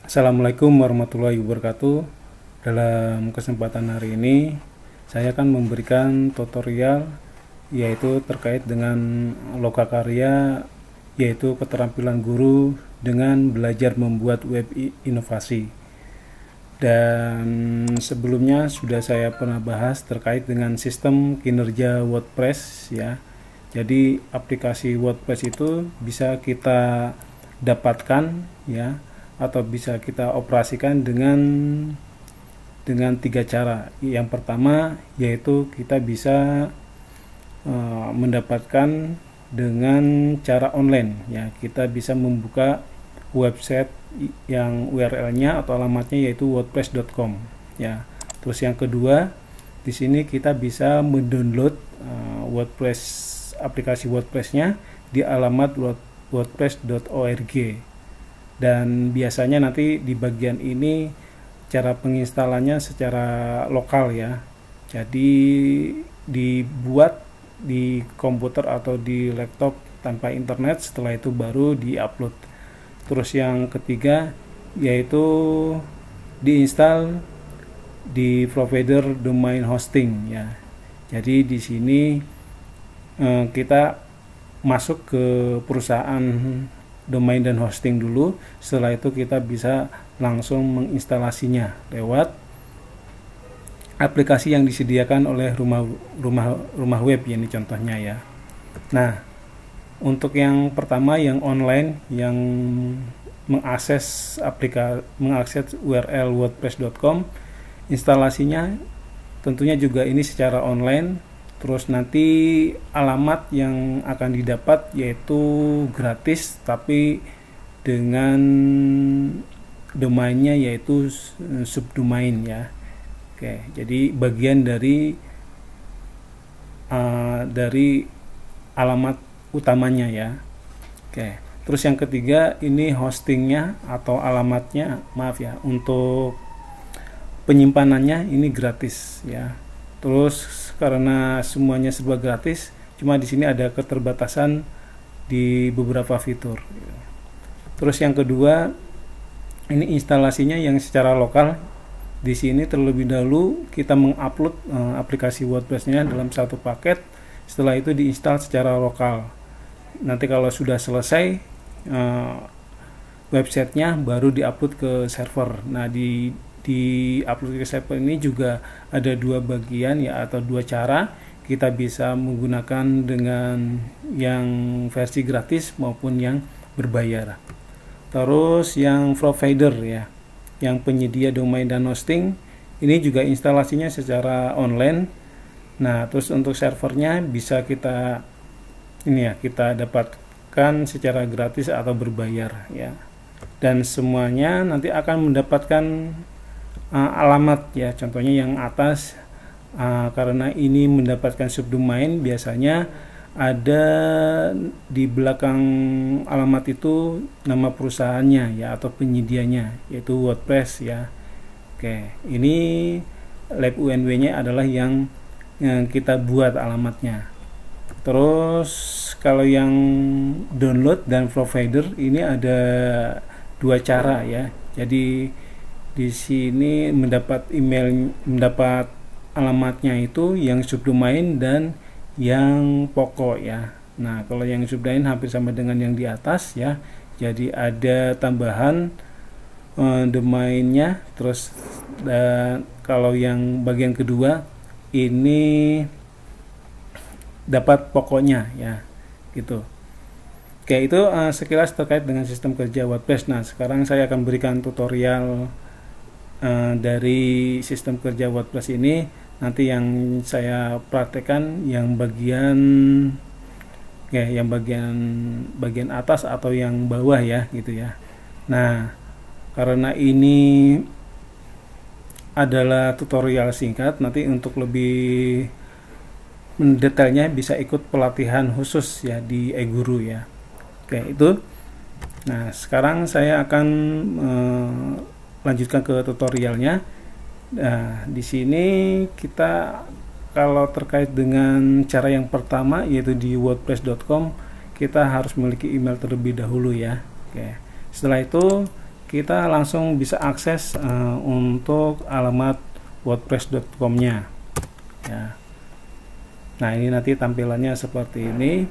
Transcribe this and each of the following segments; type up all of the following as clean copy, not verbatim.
Assalamualaikum warahmatullahi wabarakatuh. Dalam kesempatan hari ini saya akan memberikan tutorial yaitu terkait dengan lokakarya, yaitu keterampilan guru dengan belajar membuat web inovasi. Dan sebelumnya sudah saya pernah bahas terkait dengan sistem kinerja WordPress ya. Jadi aplikasi WordPress itu bisa kita dapatkan ya, atau bisa kita operasikan dengan tiga cara. Yang pertama yaitu kita bisa mendapatkan dengan cara online ya. Kita bisa membuka website yang URL-nya atau alamatnya yaitu wordpress.com ya. Terus yang kedua, di sini kita bisa mendownload aplikasi WordPress-nya di alamat wordpress.org. Dan biasanya nanti di bagian ini cara penginstalannya secara lokal ya. Jadi dibuat di komputer atau di laptop tanpa internet, setelah itu baru diupload. Terus yang ketiga yaitu diinstal di provider domain hosting ya. Jadi di sini kita masuk ke perusahaan domain dan hosting dulu. Setelah itu kita bisa langsung menginstalasinya lewat aplikasi yang disediakan oleh rumah web ya, ini contohnya ya. Nah, untuk yang pertama yang online, yang mengakses URL wordpress.com, instalasinya tentunya juga ini secara online. Terus nanti alamat yang akan didapat yaitu gratis, tapi dengan domainnya yaitu subdomain ya. Oke, jadi bagian dari alamat utamanya ya. Oke, terus yang ketiga ini hostingnya atau alamatnya, maaf ya, untuk penyimpanannya ini gratis ya. Terus karena semuanya serba gratis, cuma di sini ada keterbatasan di beberapa fitur. Terus yang kedua, ini instalasinya yang secara lokal. Di sini terlebih dahulu kita mengupload aplikasi WordPress-nya dalam satu paket. Setelah itu diinstal secara lokal. Nanti kalau sudah selesai websitenya baru diupload ke server. Nah, di upload ke server ini juga ada dua bagian ya, atau dua cara. Kita bisa menggunakan dengan yang versi gratis maupun yang berbayar. Terus yang provider ya, yang penyedia domain dan hosting, ini juga instalasinya secara online. Nah, terus untuk servernya bisa kita dapatkan secara gratis atau berbayar ya. Dan semuanya nanti akan mendapatkan alamat ya, contohnya yang atas, karena ini mendapatkan subdomain, biasanya ada di belakang alamat itu nama perusahaannya ya, atau penyedianya yaitu WordPress ya. Oke, ini lab UNW nya adalah yang kita buat alamatnya. Terus kalau yang download dan provider ini ada dua cara ya. Jadi di sini mendapat alamatnya itu yang subdomain dan yang pokok ya. Nah, kalau yang subdomain hampir sama dengan yang di atas ya. Jadi ada tambahan domainnya. Terus kalau yang bagian kedua ini dapat pokoknya ya, gitu. Oke, itu sekilas terkait dengan sistem kerja WordPress. Nah, sekarang saya akan berikan tutorial dari sistem kerja WordPress ini. Nanti yang saya praktekkan yang bagian bagian atas atau yang bawah ya, gitu ya. Nah, karena ini adalah tutorial singkat, nanti untuk lebih mendetailnya bisa ikut pelatihan khusus ya di eGuru ya. Oke, itu. Nah, sekarang saya akan lanjutkan ke tutorialnya. Nah, di sini kita kalau terkait dengan cara yang pertama yaitu di wordpress.com, kita harus memiliki email terlebih dahulu ya. Oke. Setelah itu kita langsung bisa akses untuk alamat wordpress.com-nya ya. Nah, ini nanti tampilannya seperti ini.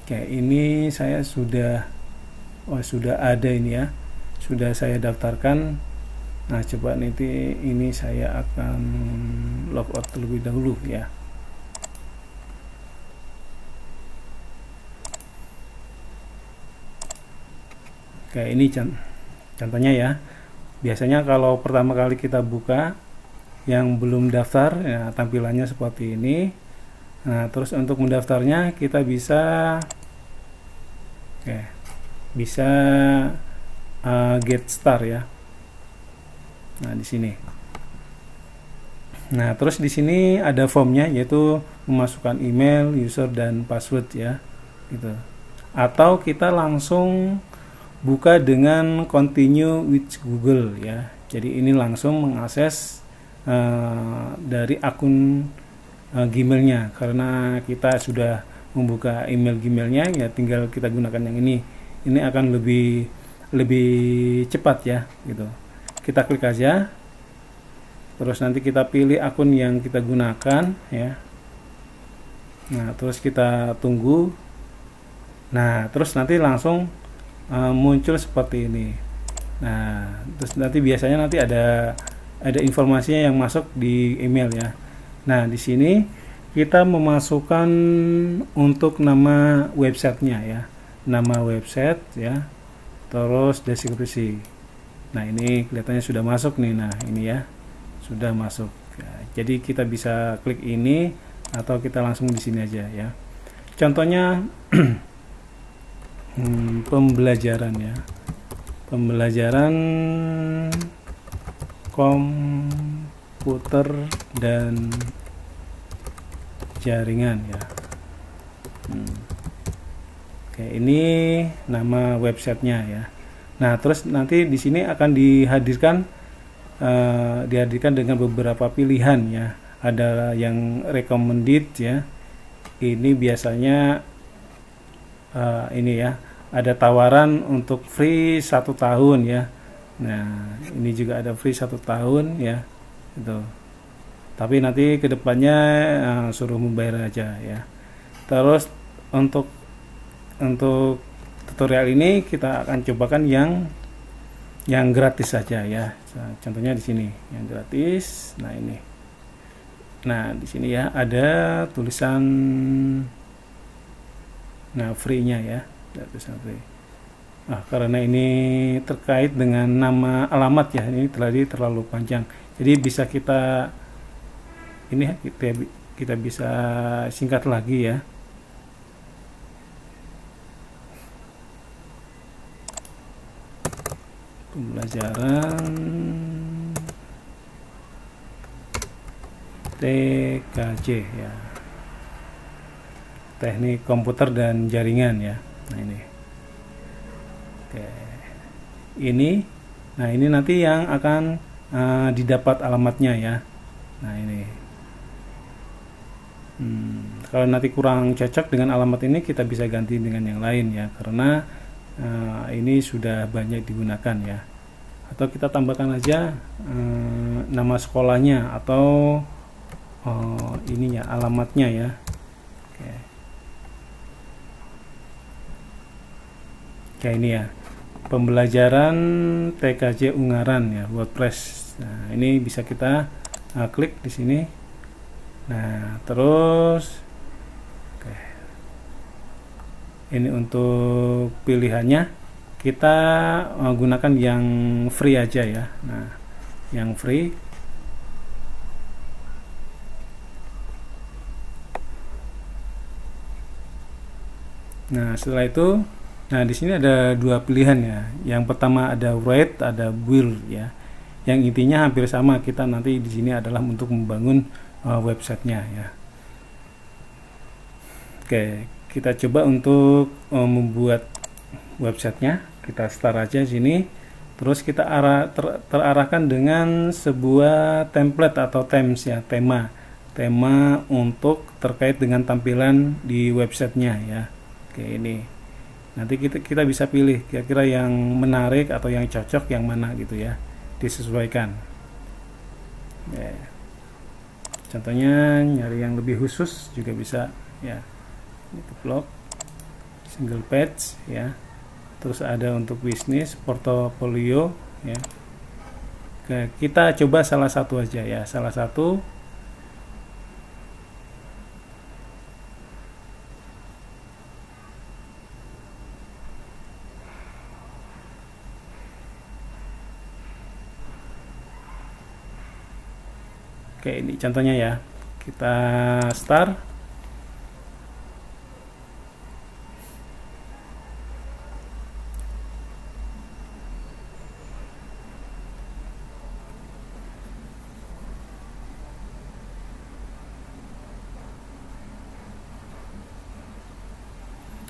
Oke, ini saya sudah ada ini ya, sudah saya daftarkan. Nah, coba nanti ini saya akan logout terlebih dahulu ya. Oke, ini contohnya ya. Biasanya kalau pertama kali kita buka yang belum daftar ya, tampilannya seperti ini. Nah, terus untuk mendaftarnya kita bisa get start ya. Nah, di sini. Nah, terus di sini ada formnya, yaitu memasukkan email, user dan password ya, gitu. Atau kita langsung buka dengan continue with Google ya. Jadi ini langsung mengakses dari akun Gmailnya, karena kita sudah membuka email Gmailnya ya, tinggal kita gunakan yang ini. Ini akan lebih cepat ya, gitu. Kita klik aja, terus nanti kita pilih akun yang kita gunakan ya. Nah, terus kita tunggu. Nah, terus nanti langsung muncul seperti ini. Nah, terus nanti biasanya nanti ada informasinya yang masuk di email ya. Nah, di sini kita memasukkan untuk nama websitenya ya, nama website ya, terus deskripsi. Nah, ini kelihatannya sudah masuk nih. Nah, ini ya, sudah masuk ya. Jadi kita bisa klik ini atau kita langsung di sini aja ya. Contohnya pembelajaran ya, pembelajaran komputer dan jaringan ya. Oke, ini nama websitenya ya. Nah, terus nanti di sini akan dihadirkan dengan beberapa pilihan ya. Ada yang recommended ya. Ini biasanya ini ya, ada tawaran untuk free 1 tahun ya. Nah, ini juga ada free 1 tahun ya, itu. Tapi nanti kedepannya suruh membayar aja ya. Terus untuk tutorial ini kita akan cobakan yang gratis saja ya. Contohnya di sini yang gratis. Nah, ini. Nah, di sini ya ada tulisan free-nya ya. Tulisan free. Nah, karena ini terkait dengan nama alamat ya, ini terlalu panjang. Jadi bisa kita bisa singkat lagi ya. Pembelajaran TKJ ya, teknik komputer dan jaringan ya. Nah, ini. Oke. Nah, ini nanti yang akan didapat alamatnya ya. Nah, ini. Kalau nanti kurang cocok dengan alamat ini, kita bisa ganti dengan yang lain ya, karena ini sudah banyak digunakan ya. Atau kita tambahkan aja nama sekolahnya atau ininya, alamatnya ya. Oke. Kayak ini ya, pembelajaran TKJ Ungaran ya, WordPress. Nah, ini bisa kita klik di sini. Nah, terus ini untuk pilihannya kita gunakan yang free aja ya. Nah, yang free. Nah, setelah itu, nah di sini ada 2 pilihan ya. Yang pertama ada write, ada build ya. Yang intinya hampir sama, kita nanti di sini adalah untuk membangun websitenya ya. Oke, kita coba untuk membuat websitenya. Kita start aja sini, terus kita terarahkan dengan sebuah template atau themes ya, tema untuk terkait dengan tampilan di websitenya ya. Oke, ini. Nanti kita bisa pilih kira-kira yang menarik atau yang cocok yang mana gitu ya, disesuaikan ya. Contohnya nyari yang lebih khusus juga bisa ya, itu blog, single page ya, terus ada untuk bisnis, portofolio ya. Oke, kita coba salah satu aja ya, salah satu. Oke, ini contohnya ya. Kita start.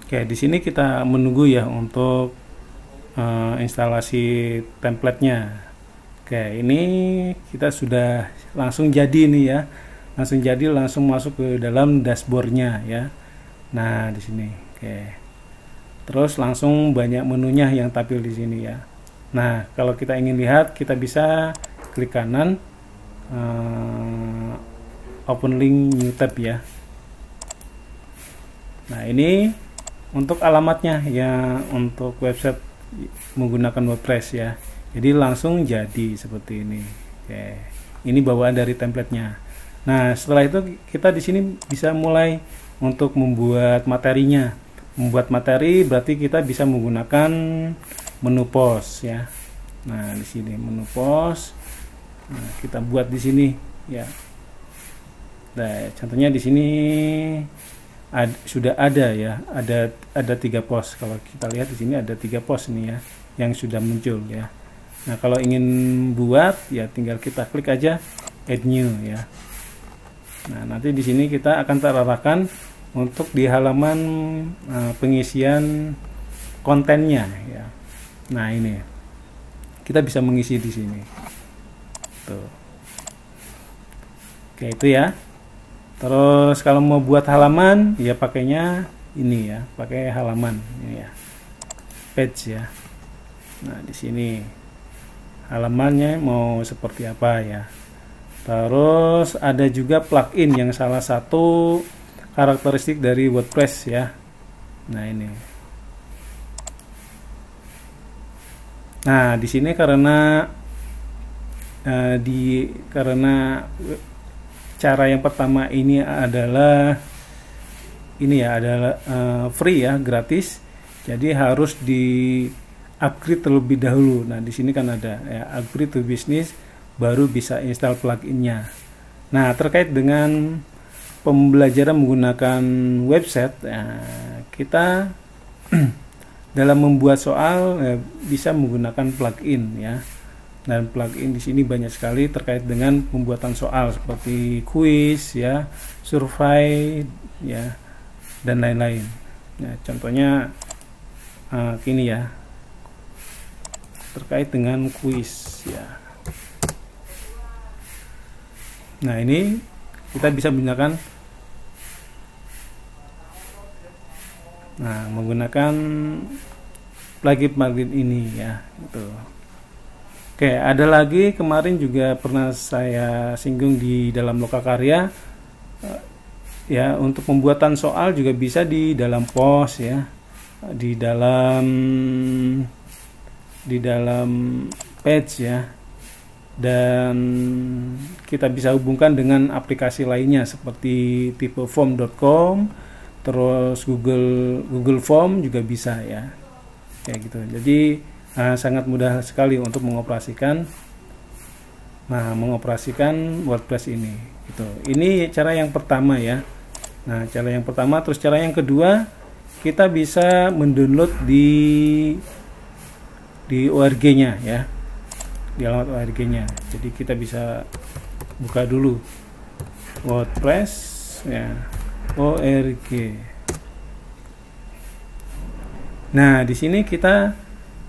Oke, di sini kita menunggu ya untuk instalasi template-nya. Oke, ini kita sudah langsung jadi nih ya. Langsung jadi, langsung masuk ke dalam dashboard-nya ya. Nah, di sini. Oke. Terus langsung banyak menunya yang tampil di sini ya. Nah, kalau kita ingin lihat, kita bisa klik kanan, open link new tab ya. Nah, ini untuk alamatnya ya, untuk website menggunakan WordPress ya. Jadi langsung jadi seperti ini. Oke. Ini bawaan dari template-nya. Nah, setelah itu kita di sini bisa mulai untuk membuat materinya. Membuat materi berarti kita bisa menggunakan menu post ya. Nah, di sini menu post. Nah, kita buat di sini ya. Nah, contohnya di sini sudah ada ya, ada 3 post. Kalau kita lihat di sini ada 3 post nih ya yang sudah muncul ya. Nah, kalau ingin buat ya tinggal kita klik aja add new ya. Nah, nanti di sini kita akan terarahkan untuk di halaman pengisian kontennya ya. Nah, ini kita bisa mengisi di sini. Tuh. Oke, itu ya. Terus kalau mau buat halaman ya pakainya ini ya, pakai halaman ini ya. Page ya. Nah, di sini halamannya mau seperti apa ya. Terus ada juga plugin yang salah satu karakteristik dari WordPress ya. Nah, ini. Nah, di sini karena cara yang pertama ini adalah free ya, gratis. Jadi harus di upgrade terlebih dahulu. Nah, di sini kan ada ya, upgrade to business, baru bisa install pluginnya. Nah, terkait dengan pembelajaran menggunakan website, kita dalam membuat soal bisa menggunakan plugin ya. Dan plugin di sini banyak sekali terkait dengan pembuatan soal seperti kuis ya, survei ya, dan lain-lain. Nah, contohnya gini ya, terkait dengan kuis ya. Nah, ini kita bisa menggunakan menggunakan plugin ini ya, gitu. Oke, ada lagi kemarin juga pernah saya singgung di dalam Lokakarya ya, untuk pembuatan soal juga bisa di dalam post ya, di dalam page ya, dan kita bisa hubungkan dengan aplikasi lainnya seperti tipeform.com, terus Google Form juga bisa ya, kayak gitu. Jadi sangat mudah sekali untuk mengoperasikan WordPress ini gitu. Ini cara yang pertama ya. Nah, cara yang pertama. Terus cara yang kedua, kita bisa mendownload di ORG-nya ya, di alamat ORG-nya. Jadi kita bisa buka dulu WordPress ya, ORG. Nah, di sini kita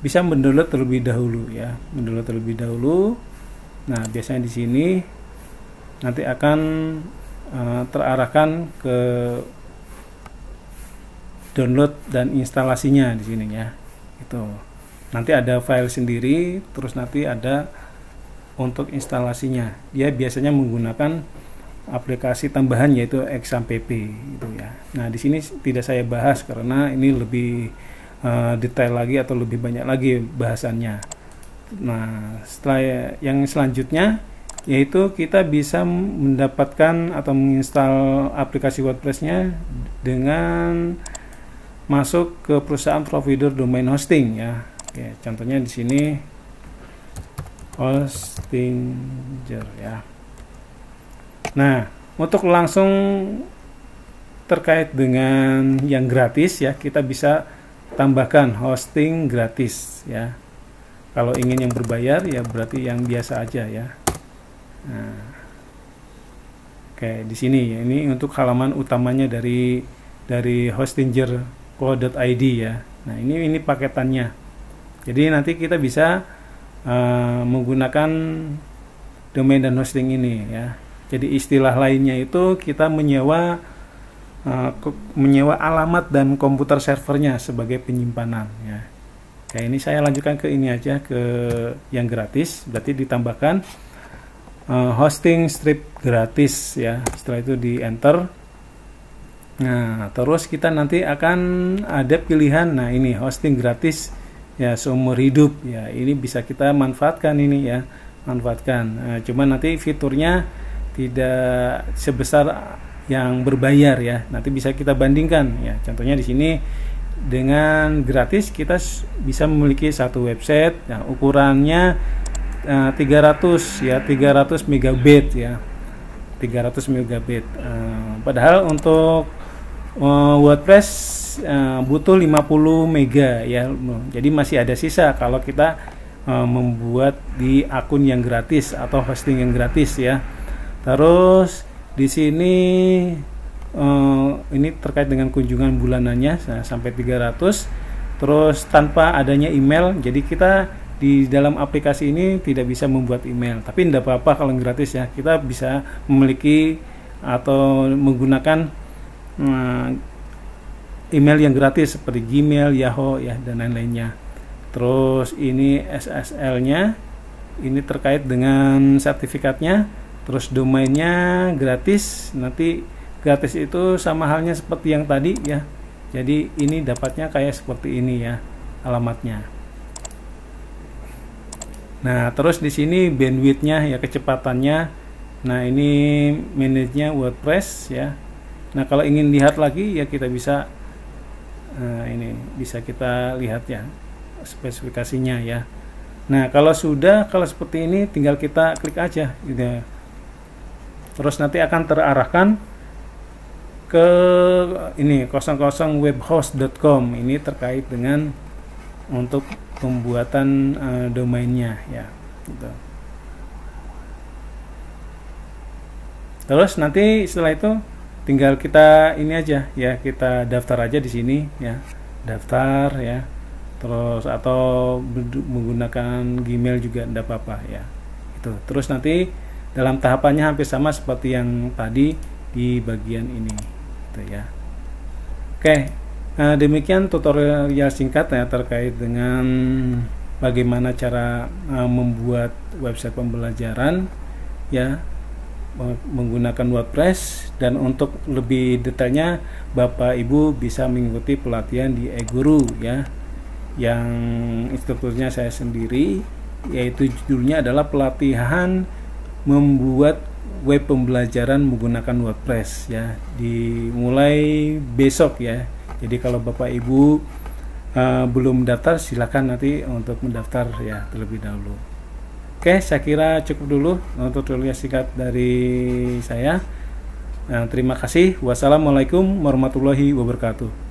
bisa mendownload terlebih dahulu ya, mendownload terlebih dahulu. Nah, biasanya di sini nanti akan terarahkan ke download dan instalasinya di sini ya. Itu. Nanti ada file sendiri, terus nanti ada untuk instalasinya. Dia biasanya menggunakan aplikasi tambahan yaitu XAMPP itu ya. Nah, di sini tidak saya bahas karena ini lebih detail lagi atau lebih banyak lagi bahasannya. Nah, setelah yang selanjutnya yaitu kita bisa mendapatkan atau menginstal aplikasi WordPress-nya dengan masuk ke perusahaan provider domain hosting ya. Oke, contohnya di sini Hostinger ya. Nah, untuk langsung terkait dengan yang gratis ya, kita bisa tambahkan hosting gratis ya. Kalau ingin yang berbayar ya berarti yang biasa aja ya. Nah, oke, di sini ya, ini untuk halaman utamanya dari hostinger.co.id ya. Nah, ini paketannya. Jadi nanti kita bisa menggunakan domain dan hosting ini ya. Jadi istilah lainnya itu kita menyewa alamat dan komputer servernya sebagai penyimpanan ya. Kayak ini saya lanjutkan ke ini aja, ke yang gratis, berarti ditambahkan hosting strip gratis ya. Setelah itu di enter. Nah, terus kita nanti akan ada pilihan. Nah, ini hosting gratis ya seumur hidup ya. Ini bisa kita manfaatkan ini ya, manfaatkan. Cuman nanti fiturnya tidak sebesar yang berbayar ya. Nanti bisa kita bandingkan ya. Contohnya di sini dengan gratis kita bisa memiliki satu website. Nah, ukurannya 300 ya, 300 megabit ya, 300 megabit. Padahal untuk WordPress butuh 50 mega ya. Jadi masih ada sisa kalau kita membuat di akun yang gratis atau hosting yang gratis ya. Terus di sini ini terkait dengan kunjungan bulanannya sampai 300. Terus tanpa adanya email, jadi kita di dalam aplikasi ini tidak bisa membuat email, tapi tidak apa-apa kalau gratis ya. Kita bisa memiliki atau menggunakan email yang gratis seperti Gmail, Yahoo ya, dan lain-lainnya. Terus ini SSL-nya, ini terkait dengan sertifikatnya. Terus domainnya gratis, nanti gratis itu sama halnya seperti yang tadi ya. Jadi ini dapatnya kayak seperti ini ya alamatnya. Nah, terus di sini bandwidth-nya ya, kecepatannya. Nah, ini manage-nya WordPress ya. Nah, kalau ingin lihat lagi ya kita bisa ini bisa kita lihat ya spesifikasinya ya. Nah, kalau seperti ini tinggal kita klik aja gitu. Terus nanti akan terarahkan ke ini 00webhost.com. Ini terkait dengan untuk pembuatan domainnya ya gitu. Terus nanti setelah itu tinggal kita ini aja ya, kita daftar aja di sini ya, daftar ya. Terus atau menggunakan Gmail juga tidak apa-apa ya. Itu. Terus nanti dalam tahapannya hampir sama seperti yang tadi di bagian ini gitu ya. Oke. Demikian tutorial singkat ya terkait dengan bagaimana cara membuat website pembelajaran ya menggunakan WordPress, dan untuk lebih detailnya Bapak Ibu bisa mengikuti pelatihan di eGuru ya, yang instrukturnya saya sendiri, yaitu judulnya adalah pelatihan membuat web pembelajaran menggunakan WordPress ya, dimulai besok ya. Jadi kalau Bapak Ibu belum mendaftar, silakan nanti untuk mendaftar ya terlebih dahulu. Oke, saya kira cukup dulu untuk tutorial singkat dari saya. Terima kasih. Wassalamualaikum warahmatullahi wabarakatuh.